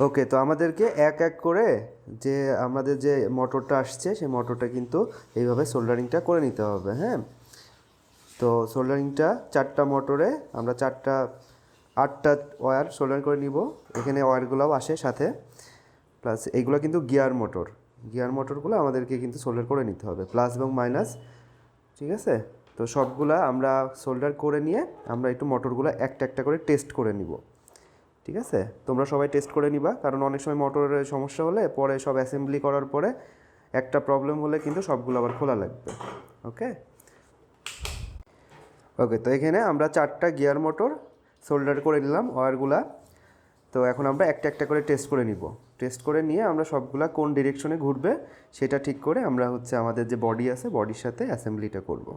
ওকে, তো আমাদেরকে এক এক করে যে আমাদের যে মোটরটা আসছে সেই মোটরটা কিন্তু এইভাবে সোল্ডারিংটা করে নিতে হবে। হ্যাঁ, তো সোল্ডারিংটা 4টা মোটরে আমরা 8টা ওয়্যার সোল্ডার করে নিব। এখানে ওয়্যারগুলোও আসে সাথে, প্লাস এইগুলো কিন্তু গিয়ার মোটরগুলো আমাদেরকে কিন্তু সোল্ডার করে নিতে হবে, প্লাস এবং মাইনাস। ঠিক আছে, তো সবগুলা আমরা সোল্ডার করে নিয়ে আমরা একটু মোটরগুলো একটা একটা করে টেস্ট করে নিব। ঠিক আছে, তোমরা সবাই টেস্ট করে নিবা, কারণ অনেক সময় মোটরের সমস্যা হলে পরে সব অ্যাসেম্বলি করার পরে একটা প্রবলেম হলে কিন্তু সবগুলো আবার খোলা লাগবে। ওকে ওকে, তো এখানে আমরা 4টা গিয়ার মোটর সোল্ডার করে নিলাম ওয়্যারগুলা। তো এখন আমরা একটা একটা করে টেস্ট করে নিব। টেস্ট করে নিয়ে আমরা সবগুলা কোন ডিরেকশনে ঘুরবে সেটা ঠিক করে আমরা আমাদের যে বডি আছে বডির সাথে অ্যাসেম্বলিটা করব।